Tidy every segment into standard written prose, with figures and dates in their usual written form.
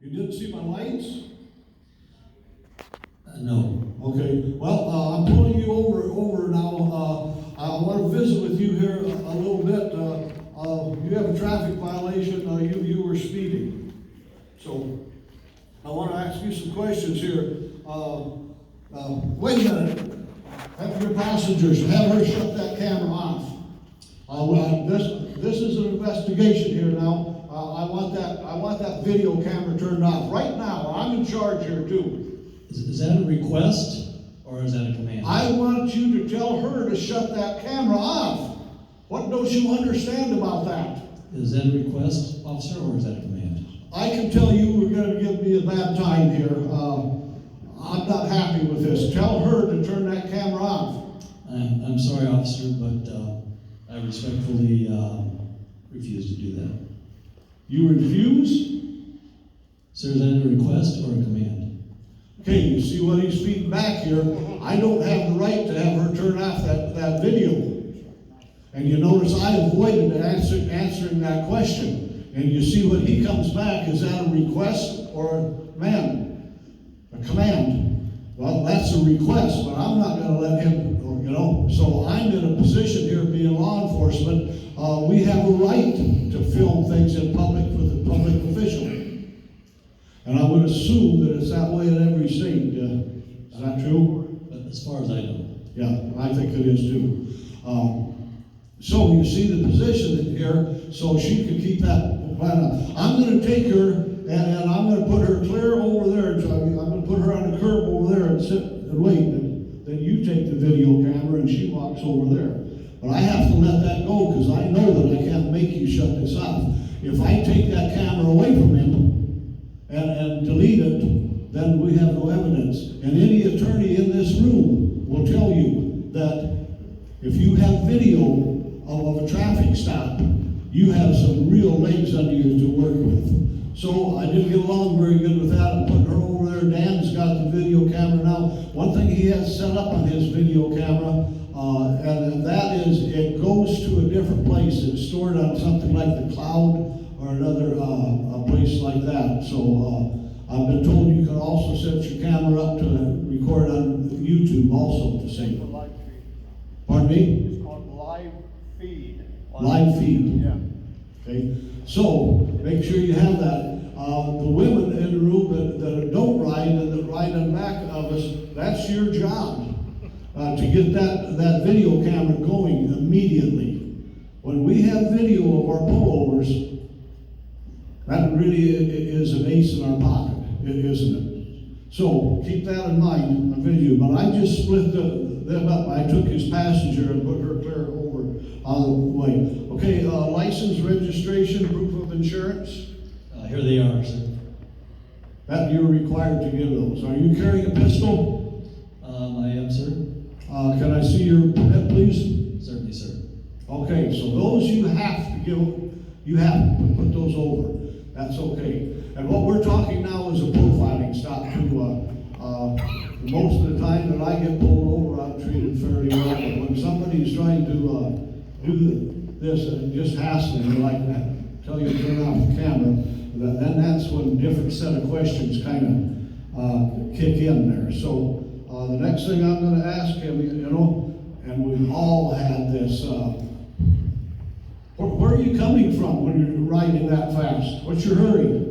You didn't see my lights? No. Okay, well, I'm pulling you over now. I want to visit with you here a little bit. You have a traffic violation. You were speeding. So I want to ask you some questions here. Wait a minute. Have your passengers, have her shut that camera off. This is an investigation here now. I want that video camera turned off right now. I'm in charge here too. Is that a request or is that a command? I want you to tell her to shut that camera off. What don't you understand about that? Is that a request, officer, or is that a command? I can tell you we're going to give me a bad time here. I'm not happy with this. Tell her to turn that camera off. I'm sorry, officer, but I respectfully refuse to do that. You refuse? Sir, is that a request or a command? Okay, you see what he's feeding back here. I don't have the right to have her turn off that video. And you notice I avoided answering that question. And you see what he comes back, is that a request or a command? A command. Well, that's a request, but I'm not going to let him, So I'm in a position here being law enforcement. We have a right to film things in public with a public official. And I would assume that it's that way in every state. Is that true? As far as I know. Yeah, I think it is too. So you see the position here, so she can keep that plan up. I'm going to take her and I'm going to put her clear over there. I'm going to put her on the curb over there and sit and wait. And then you take the video camera and she walks over there. But I have to let that go because I know that I can't make you shut this off. If I take that camera away from him and delete it, then we have no evidence. And any attorney in this room will tell you that if you have video of a traffic stop, you have some real legs under you to work with. So I didn't get along very good with that. I'm putting her over there. Dan's got the video camera now. One thing he has set up on his video camera, and that is it goes to a different place. It's stored on something like the cloud or another a place like that. So I've been told you can also set your camera up to record on YouTube also at the same. Pardon me? It's called live feed. Live feed. Yeah. Okay. So make sure you have that. The women in the room that don't ride and that ride on back of us, that's your job to get that video camera going immediately. When we have video of our pullovers, that really is an ace in our pocket, isn't it? So keep that in mind on video. But I just split them up. I took his passenger and put her clear over out of the way. Okay, license, registration, proof of insurance. Here they are, sir. That you're required to give those. Are you carrying a pistol? I am, sir. Can I see your permit, please? Certainly, sir. Okay, so those you have to give. You have to put those over. That's okay. And what we're talking now is a profiling stop too. Most of the time that I get pulled over, I'm treated fairly well. But when somebody's trying to do this and just hassling you like that, tell you to turn off the camera, then that's when a different set of questions kind of kick in there. So the next thing I'm going to ask him, and we've all had this. Where are you coming from when you're riding that fast? What's your hurry?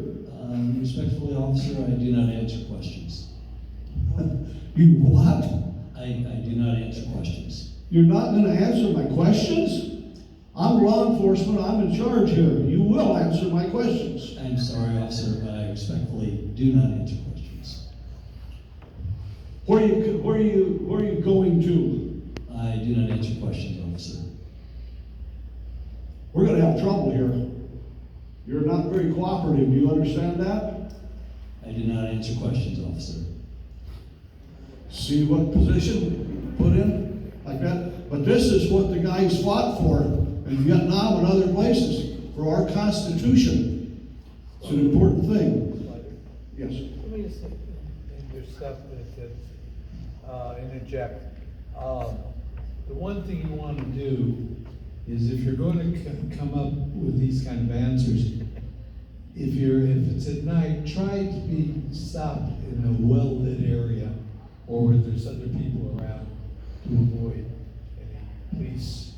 Respectfully, officer, I do not answer questions. You what? I do not answer questions. You're not going to answer my questions? I'm law enforcement. I'm in charge here. You will answer my questions. I'm sorry, officer, but I respectfully do not answer questions. Where are you going to? I do not answer questions, officer. We're going to have trouble here. You're not very cooperative. Do you understand that? I do not answer questions, officer. See what position put in like that? But this is what the guys fought for in Vietnam and other places, for our Constitution. It's an important thing. Yes. Let me just interject. The one thing you want to do is if you're going to come up with these kind of answers, if it's at night, try to be stopped in a well-lit area or where there's other people around to avoid any police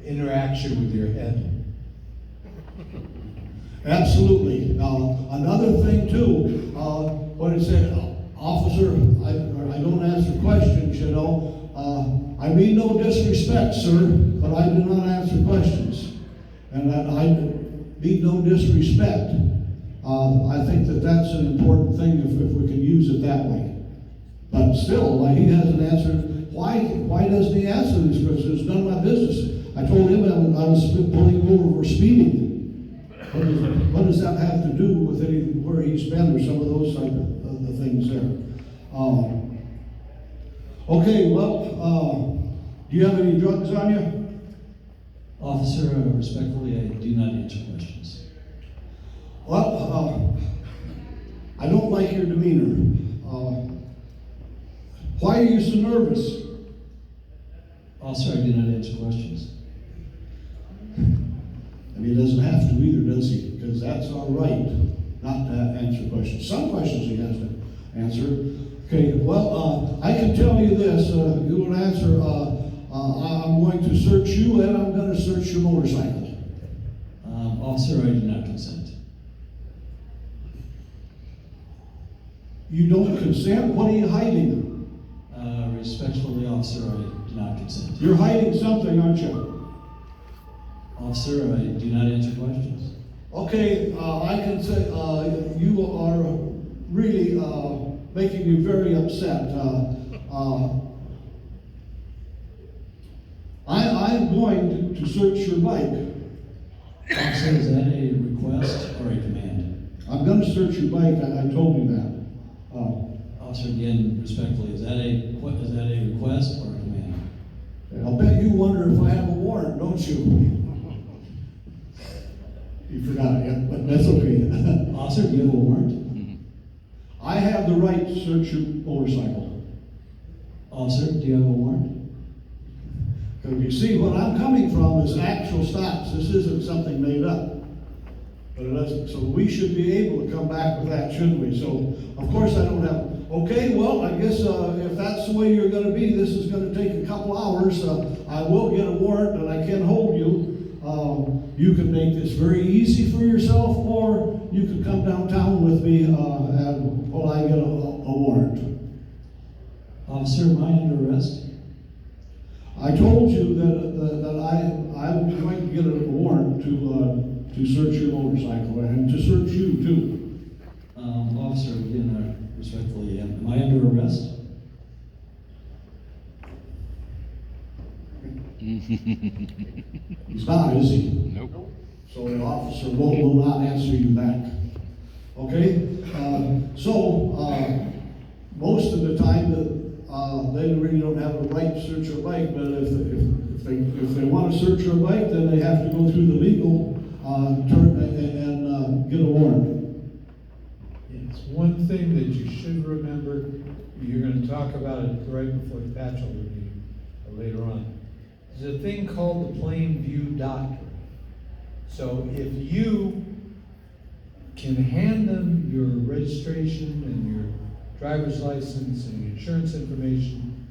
interaction with your head. Absolutely. Another thing too, what it said, officer, I don't answer questions, you know. I mean no disrespect, sir, but I do not answer questions. And I mean no disrespect. I think that that's an important thing if we can use it that way. But still, he hasn't answered. Why doesn't he answer these questions? It's none of my business. I told him I was pulling over for speeding. What does that have to do with where he's been or some of those type of the things there? Okay, well, do you have any drugs on you? Officer, respectfully, I do not answer questions. Well, I don't like your demeanor. Why are you so nervous? Officer, I do not answer questions. And he doesn't have to either, does he? Because that's our right, not to answer questions. Some questions he has to answer. Okay, well, I can tell you this, you will answer, I'm going to search you and I'm going to search your motorcycle. Officer, I do not consent. You don't consent? What are you hiding? Respectfully, officer, I do not consent. You're hiding something, aren't you? Officer, I do not answer questions. Okay, I can say you are really making me very upset. I'm going to search your bike. Officer, is that a request or a command? I'm going to search your bike. I told you that. Officer, again, respectfully, is that a request or a command? I'll bet you wonder if I have a warrant, don't you? You forgot it, yeah, but that's okay. Officer, do you have a warrant? I have the right to search your motorcycle. Officer, do you have a warrant? Because you see, what I'm coming from is actual stops. This isn't something made up. But it doesn't, so we should be able to come back with that, shouldn't we? So, of course, I don't have. Okay, well, I guess if that's the way you're going to be, this is going to take a couple hours. I will get a warrant, and I can hold you. You can make this very easy for yourself, or you can come downtown with me and while I get a warrant. Officer, am I under arrest? I told you that I'm going to get a warrant to search your motorcycle and to search you too. Officer, again, respectfully, am I under arrest? He's not, is he? Nope. So the officer will not answer you back. Okay? Most of the time, they really don't have a right to search your bike, but if they want to search your bike, then they have to go through the legal term and get a warrant. It's one thing that you should remember. You're going to talk about it right before the patch review later on. There's a thing called the plain view doctrine. So if you can hand them your registration and your driver's license and your insurance information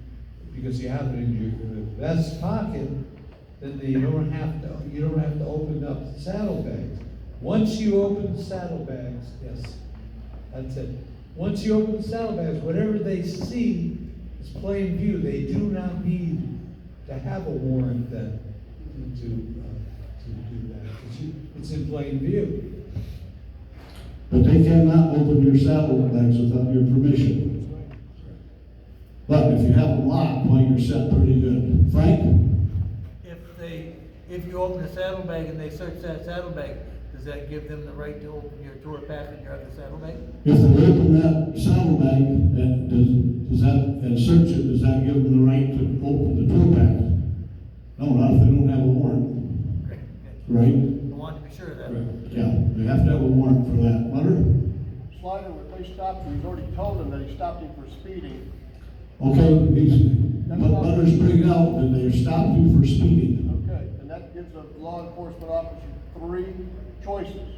because you have it in your vest pocket, then you don't have to open up the saddlebags. Once you open the saddlebags, yes, that's it. Once you open the saddlebags, whatever they see is plain view. They do not need to have a warrant then to do that. It's in plain view. But they cannot open your saddlebags without your permission. But if you have them locked, well, you're set pretty good. Frank? If you open a saddlebag and they search that saddlebag, does that give them the right to open your tour pack and your other saddlebag? If they open that saddlebag and search it, does that give them the right to open the tour pack? No, not if they don't have a warrant. Great. Right? I want to be sure of that. Yeah, they have to have a warrant for that. Butter? Slider, when they stopped him, he's already told him that he stopped him for speeding. Okay, but Butter's bringing out that they stopped you for speeding. Okay, and that gives a law enforcement officer 3 choices.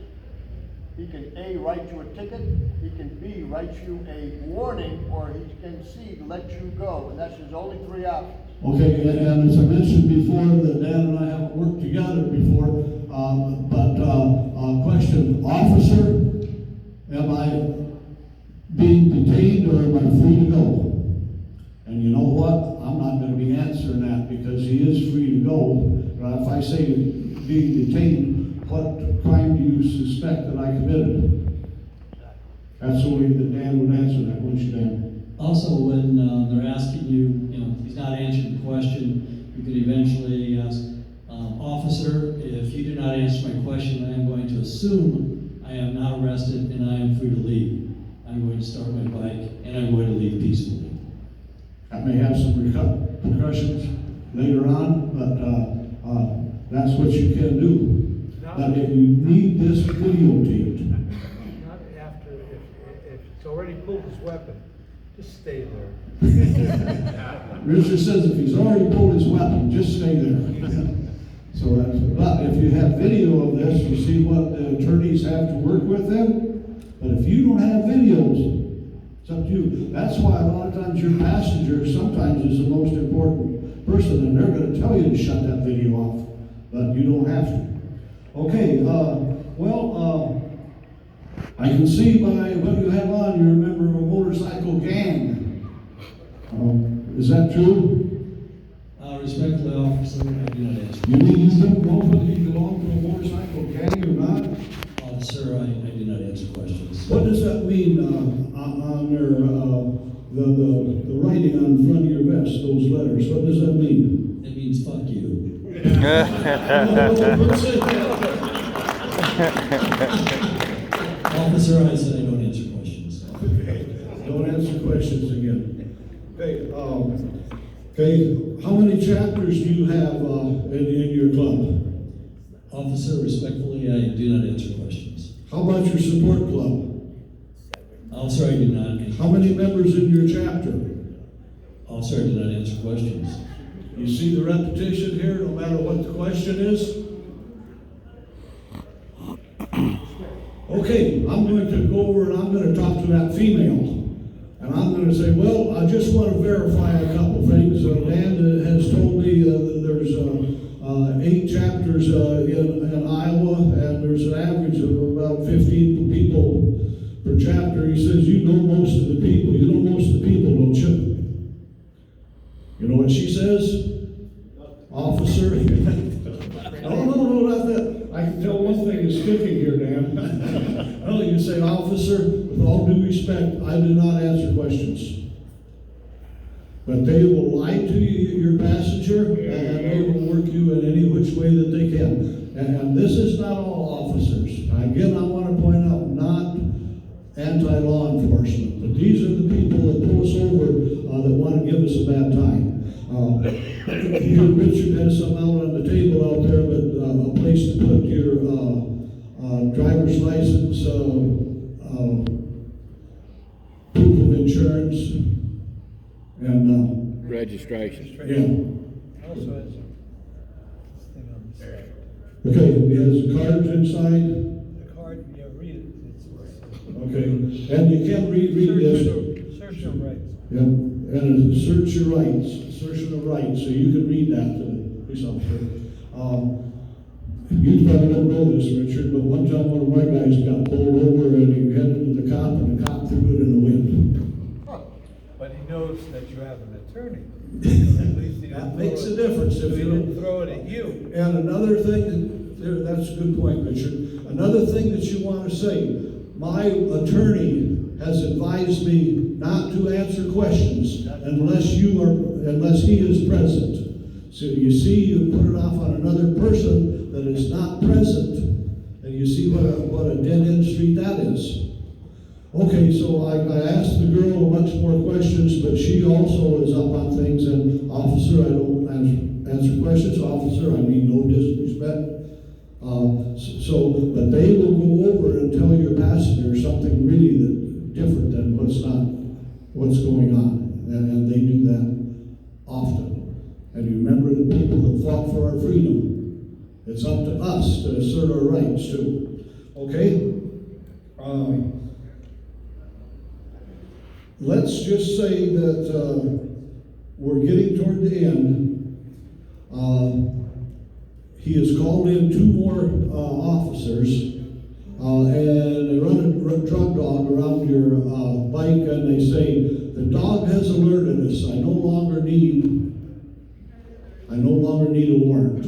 He can A, write you a ticket, he can B, write you a warning, or he can C, let you go, and that's his only three options. Okay, and as I mentioned before, that Dan and I haven't worked together before, question, officer, am I being detained or am I free to go? And you know what? I'm not gonna be answering that because he is free to go. But if I say being detained, what crime do you suspect that I committed? That's the way that Dan would answer that, wouldn't you, Dan? Also, when they're asking you, if he's not answering the question, you could eventually ask, officer, if you do not answer my question, I am going to assume I am not arrested and I am free to leave. I'm going to start my bike and I'm going to leave peacefully. That may have some repercussions later on, but that's what you can do. But if you need this videotaped, Not after, if it's already pulled his weapon, just stay there. Richard says if he's already pulled his weapon, just stay there. So that's, but if you have video of this, you see what the attorneys have to work with them. But if you don't have videos, it's up to you. That's why a lot of times your passenger sometimes is the most important person, and they're going to tell you to shut that video off, but you don't have to. Okay, I can see by what you have on, you're a member of a motorcycle gang. Is that true? Respectfully, officer, I do not answer. You don't know whether you belong to a motorcycle gang or not? Officer, I do not answer questions. What does that mean on their, the writing on the front of your vest, those letters? What does that mean? It means fuck you. Officer, I said I don't answer questions. Don't answer questions again. Okay, how many chapters do you have in your club? Officer, respectfully, I do not answer questions. How about your support club? Officer, I do not answer. How many members in your chapter? Officer, I do not answer questions. You see the repetition here, no matter what the question is? Okay, I'm going to go over and I'm going to talk to that female. And I'm going to say, well, I just want to verify a couple things. Dan has told me that there's 8 chapters in Iowa, and there's an average of about 15 people per chapter. He says, you know most of the people. You know most of the people, don't you? You know what she says? Officer. No, not that. I can tell one thing is sticking here, Dan. Well, you say, officer, with all due respect, I do not answer questions. But they will lie to you, your passenger, and they will work you in any which way that they can. And this is not all officers. Again, I want to point out, not anti-law enforcement, but these are the people that pull us over that want to give us a bad time. Here, Richard has some out on the table out there, but a place to put your driver's license, proof of insurance, and registration. yeah. Also has a thing on the side. Okay, it has cards inside. The card, yeah, read it. Okay, and you can read this. Search your rights. Yeah, and it's search your rights, assertion of rights, so you can read that to the police officer. You probably don't know this, Richard, but one time one of my guys got pulled over and he headed to the cop and the cop threw it in the wind. But he knows that you have an attorney. At least he That didn't makes throw a it- difference if so he you didn't don't. throw it at you. And another thing, that's a good point, Richard. Another thing that you want to say, my attorney has advised me not to answer questions unless he is present. So you see, you put it off on another person that is not present, and you see what a dead-end street that is. Okay, so I asked the girl a bunch more questions, but she also is up on things, and officer, I don't answer questions, officer, I mean no disrespect. But they will go over and tell your passenger something really different than what's going on, and they do that often. And you remember the people that fought for our freedom. It's up to us to assert our rights too. Okay? let's just say that, we're getting toward the end. He has called in 2 more, officers, and they run a drug dog around your, bike, and they say, the dog has alerted us, I no longer need a warrant.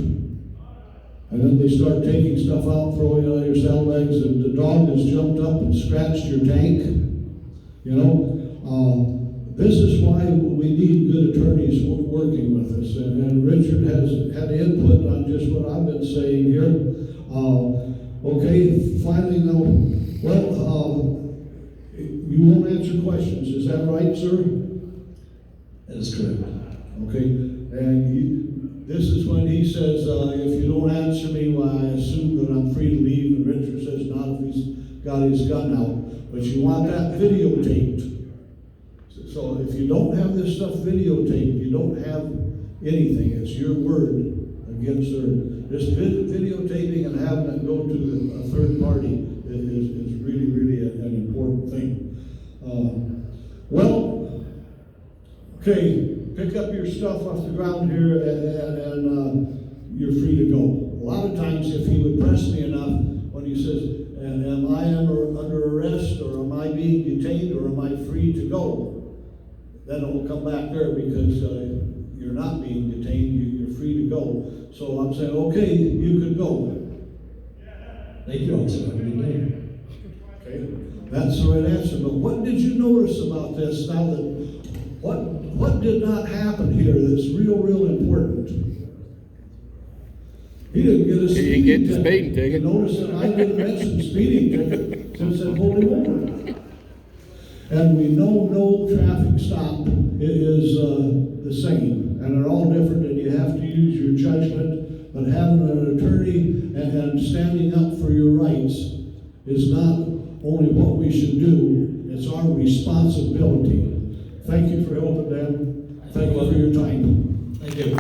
And then they start taking stuff out, throwing it out of your saddlebags, and the dog has jumped up and scratched your tank. You know, this is why we need good attorneys working with us. And Richard has had input on just what I've been saying here. Okay, finally now, well, you won't answer questions, is that right, sir? That is correct. Okay, and this is when he says, if you don't answer me, well, I assume that I'm free to leave, and Richard says, not if he's got his gun out. But you want that videotaped. So if you don't have this stuff videotaped, you don't have anything. It's your word against their, just videotaping and having it go to a third party is really, really an important thing. Well, okay, pick up your stuff off the ground here and you're free to go. A lot of times if he would press me enough, when he says, and am I under arrest, or am I being detained, or am I free to go? Then it will come back there because you're not being detained, you're free to go. So I'm saying, okay, you can go. Thank you, officer. Have a good day. Okay, that's the right answer. But what did you notice about this now that, what did not happen here that's real important? He didn't get a speeding ticket. He didn't get the speeding ticket. Notice that I didn't mention speeding ticket since I pulled him over. And we know no traffic stop is the same, and they're all different, and you have to use your judgment. But having an attorney and standing up for your rights is not only what we should do, it's our responsibility. Thank you for helping, Dan. Thank you for your time. Thank you.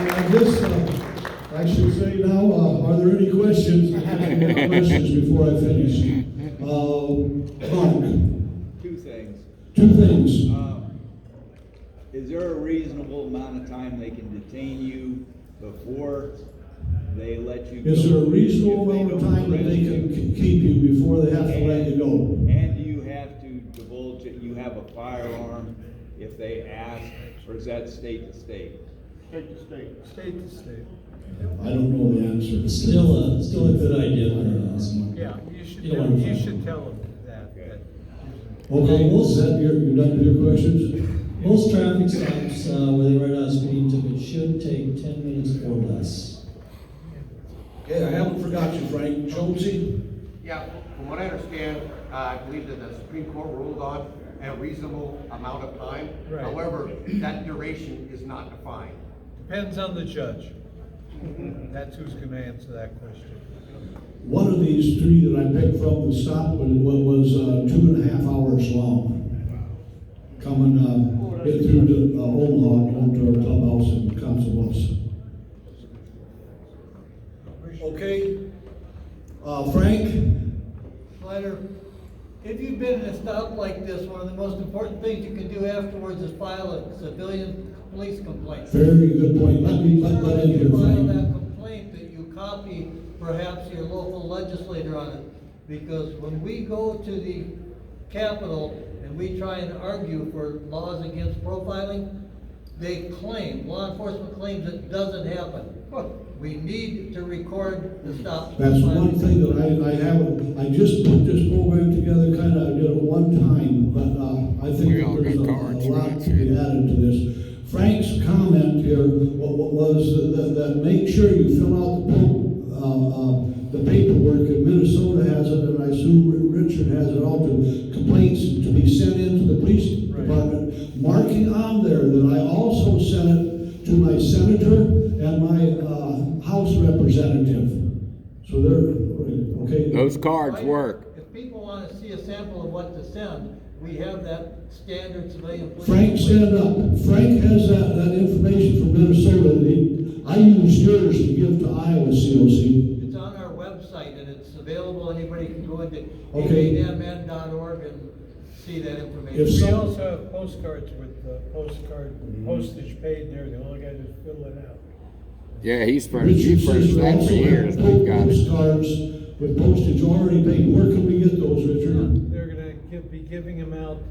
I guess I should say now, are there any questions? I have some more questions before I finish. Mark. Two things. Two things. Is there a reasonable amount of time they can detain you before they let you go? Is there a reasonable if they amount of don't time that they arrest can keep you before they have to let you go? And do you have to divulge that you have a firearm if they ask, or is that state to state? State to state. State to state. I don't know the answer. It's still a good idea for us. Yeah, You don't want to you fight. should tell them that. Okay, is that you're done with your questions? Most traffic stops where they write out a speeding ticket should take 10 minutes or less. Okay, I haven't forgot you, Frank. Jonesy? Yeah, from what I understand, I believe that the Supreme Court ruled on a reasonable amount of time. Right. However, that duration is not defined. Depends on the judge. That's who's gonna answer that question. One of these 3 that I picked from the stop was 2.5 hours long. Coming in through to Omaha, going to our clubhouse in Council Bluffs. Okay, Frank? Slider, if you've been in a stop like this, one of the most important things you can do afterwards is file a civilian police complaint. Very good point. Let me let in here, If you file Frank. that complaint, that you copy perhaps your local legislator on it. Because when we go to the Capitol and we try and argue for laws against profiling, law enforcement claims it doesn't happen. We need to record the stops. That's one thing that I haven't, I just put this program together, kind of did it one time, but I think We all that there's got a cards, lot right? to be added to this. Frank's comment here was that make sure you fill out the paperwork, and Minnesota has it, and I assume Richard has it all, to complaints to be sent into the police department, marking on there that I also sent it to my senator and my House representative. So they're, okay. Those cards work. If people want to see a sample of what to send, we have that standard civilian police. Frank, stand up. Frank has that information from Minnesota. I used yours to give to Iowa COC. It's on our website, and it's available, anybody can go into Okay. AMN.org and see that information. If We some- also have postcards with postage paid and everything, all I gotta do is fill it out. Yeah, he's Richard furnished says we that for also years. have We've got it. postcards with postage already paid. Where can we get those, Richard? They're gonna be giving them out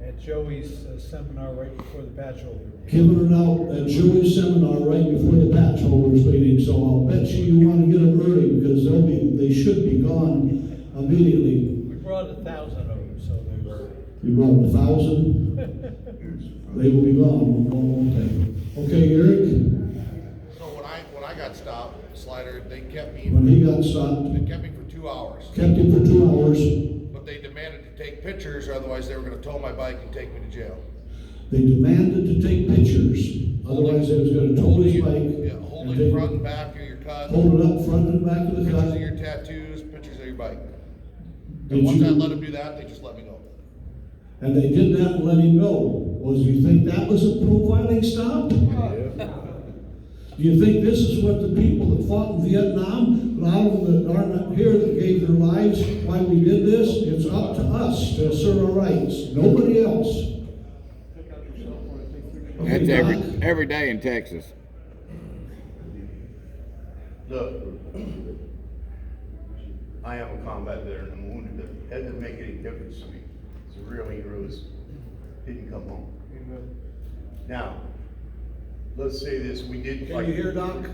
at Joey's seminar right before the patch holder. Giving it out at Joey's seminar right before the patch holders meeting, so I'll bet you wanna get them early, because they should be gone immediately. We brought 1,000 of them, so there's. You brought 1,000? They will be gone, won't they? Okay, Eric, So when I got stopped, Slider, they kept when me, he got stopped, they kept me for 2 hours. kept him for 2 hours, But they demanded to take pictures, or otherwise they were gonna tow my bike and take me to jail. they demanded to take pictures, otherwise they was gonna tow his bike. Yeah, and holding take- front and back of your cut, Hold it up front and back of the pictures car. of your tattoos, pictures of your bike. Did And once you- I let them do that, they just let me go. And they did that and let him go. Was, you think that was a profiling stop? Do you think this is what the people that fought in Vietnam, a lot of them that aren't here that gave their lives, why we did this? It's up to us to assert our rights, nobody else. That's Okay, Doc? every day in Texas. Look, I am a combat veteran, I'm wounded, but that doesn't make any difference to me. The real heroes didn't come home. Now, let's say this, we did Can fight. you hear, Doc?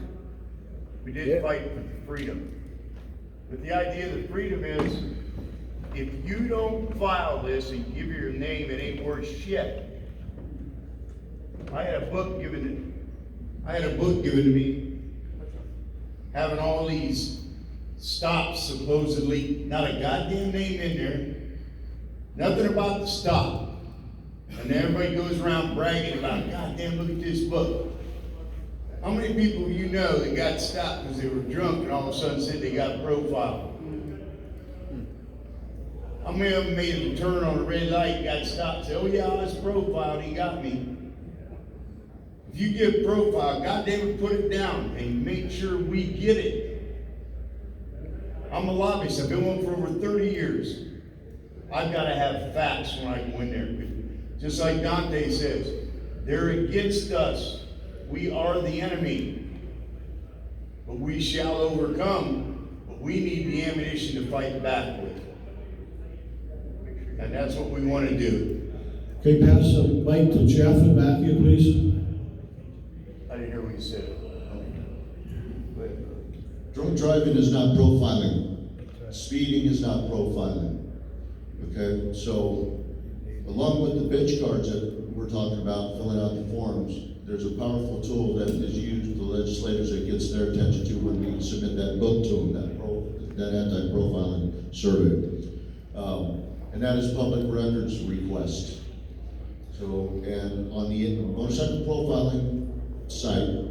We did fight for freedom. But the idea of the freedom is, if you don't file this and give your name, it ain't worth shit. I had a book given to me, having all these stops supposedly, not a goddamn name in there, nothing about the stop. And everybody goes around bragging about, goddamn, look at this book. How many people you know that got stopped because they were drunk and all of a sudden said they got profiled? How many of them made a turn on a red light, got stopped, and said, oh yeah, I was profiled, he got me. If you get profile, goddamn it, put it down and make sure we get it. I'm a lobbyist, I've been one for over 30 years. I've gotta have facts when I go in there. Just like Dante says, they're against us. We are the enemy. But we shall overcome. But we need the ammunition to fight back with. And that's what we wanna do. Okay, pass the mic to Jeff and back you, please. I didn't hear what you said. Drunk driving is not profiling. Speeding is not profiling. Okay, so along with the bitch cards that we're talking about, filling out the forms, there's a powerful tool that is used with the legislators that gets their attention to when we submit that book to them, that anti-profiling survey. And that is public records request. So, and on the motorcycle profiling site,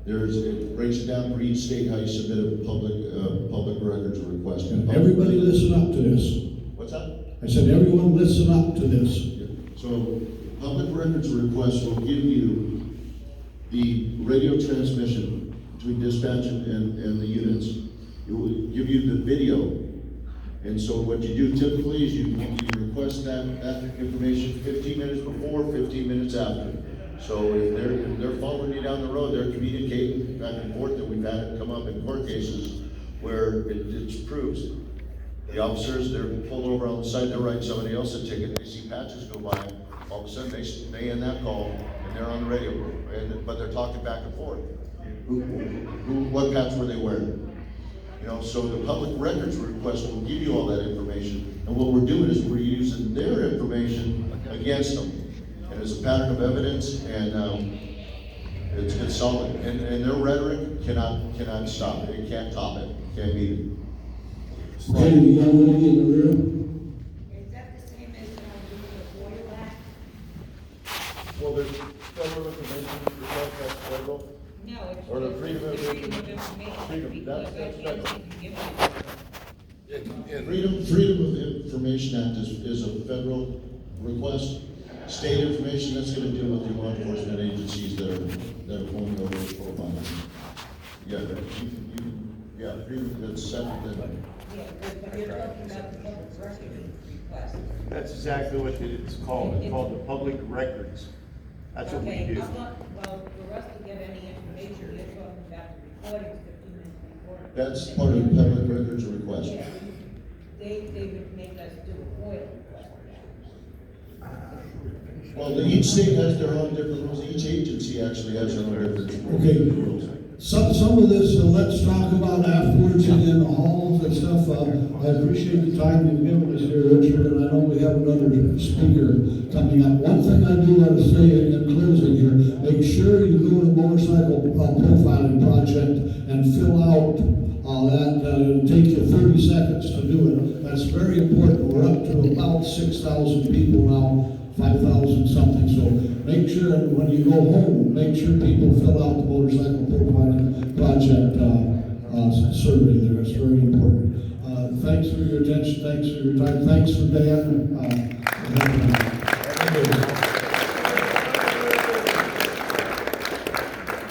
it breaks it down for each state how you submit a public records request. And everybody listen up to this. What's that? I said, everyone listen up to this. So, public records request will give you the radio transmission between dispatch and the units. It will give you the video. And so what you do typically is you request that information 15 minutes before, 15 minutes after. So if they're following you down the road, they're communicating back and forth, that we've had it come up in court cases where it's proves. The officers, they're pulled over on the side, they're writing somebody else a ticket, they see patches go by, all of a sudden they end that call and they're on the radio, but they're talking back and forth. What patch were they wearing? You know, so the public records request will give you all that information, and what we're doing is we're using their information against them. And it's a pattern of evidence, and it's solid. And their rhetoric cannot stop it. It can't top it. Can't beat it. Okay, the young lady in the rear. Is that the same as the Boyle Act? Well, there's federal information, that's federal. No, it's. Or the freedom of Freedom of information. information. Freedom, that's federal. Freedom of Information Act is a federal request. State information, that's gonna deal with the law enforcement agencies that are going over profiling. Yeah, freedom, that's separate than Yeah, but you're talking about the public record request. That's exactly what it's called. It's called the public records. That's what we Okay, do. I'm not, well, for us to get any information, you're talking about the recordings, 15 minutes recording. That's part of the public records request. Yeah, they would make us do a FOIL request. Well, each state has their own different rules, each agency actually has their own different Okay. rules. Some of this, let's talk about afterwards in the halls and stuff. I appreciate the time you've given us here, Richard, and I know we have another speaker coming up. One thing I do want to say in closing here, make sure you go to the motorcycle profiling project and fill out that. It'll take you 30 seconds to do it. That's very important. We're up to about 6,000 people now. 5,000 something, so make sure when you go home, make sure people fill out the motorcycle profiling project survey there, it's very important. Thanks for your attention, thanks for your time, thanks for Dan.